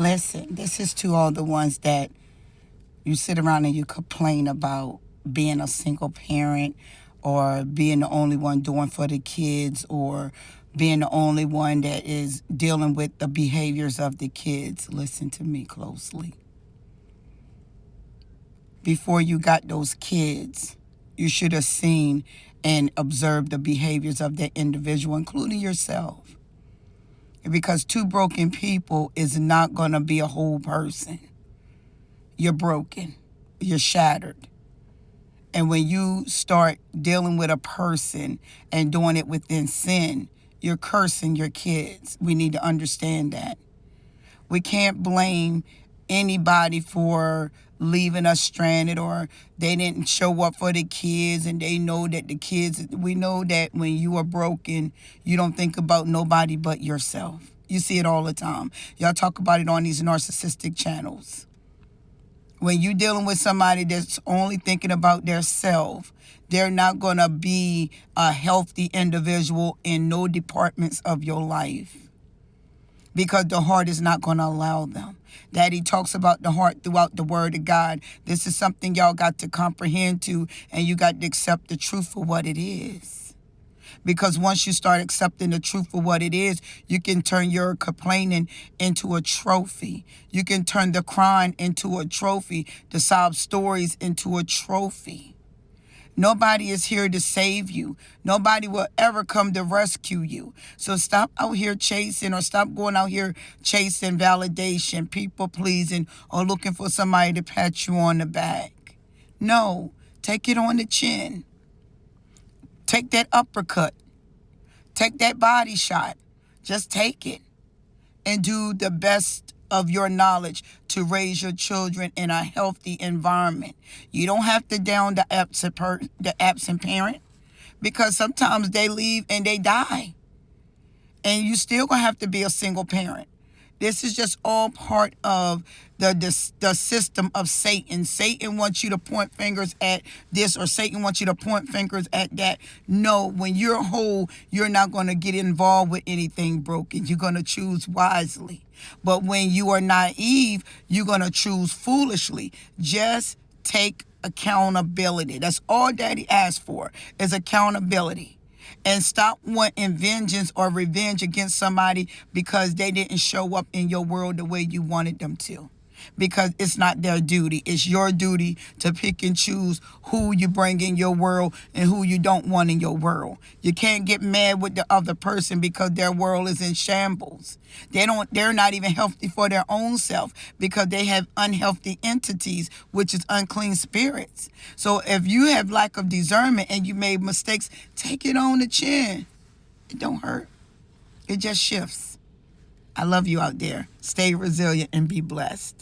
Listen, this is to all the ones that you sit around and you complain about being a single parent or being the only one doing for the kids or being the only one that is dealing with the behaviors of the kids. Listen to me closely. Before you got those kids, you should have seen and observed the behaviors of that individual, including yourself. Because two broken people is not going to be a whole person. You're broken. You're shattered. And when you start dealing with a person and doing it within sin, you're cursing your kids. We need to understand that. We can't blame anybody for leaving us stranded or they didn't show up for the kids and they know that the kids, we know that when you are broken, you don't think about nobody but yourself. You see it all the time. Y'all talk about it on these narcissistic channels. When you're dealing with somebody that's only thinking about their self, they're not going to be a healthy individual in no departments of your life because the heart is not going to allow them. Daddy talks about the heart throughout the word of God. This is something y'all got to comprehend to, and you got to accept the truth for what it is. Because once you start accepting the truth for what it is, you can turn your complaining into a trophy. You can turn the crying into a trophy, the sob stories into a trophy. Nobody is here to save you. Nobody will ever come to rescue you. So stop out here chasing or stop going out here chasing validation, people pleasing, or looking for somebody to pat you on the back. No, take it on the chin. Take that uppercut. Take that body shot. Just take it and do the best of your knowledge to raise your children in a healthy environment. You don't have to down the absent parent because sometimes they leave and they die. And you still gonna have to be a single parent. This is just all part of the system of Satan. Satan wants you to point fingers at this or Satan wants you to point fingers at that. No, when you're whole, you're not going to get involved with anything broken. You're going to choose wisely. But when you are naive, you're going to choose foolishly. Just take accountability. That's all Daddy asked for is accountability. And stop wanting vengeance or revenge against somebody because they didn't show up in your world the way you wanted them to. Because it's not their duty. It's your duty to pick and choose who you bring in your world and who you don't want in your world. You can't get mad with the other person because their world is in shambles. They're not even healthy for their own self because they have unhealthy entities, which is unclean spirits. So if you have lack of discernment and you made mistakes, take it on the chin. It don't hurt. It just shifts. I love you out there. Stay resilient and be blessed.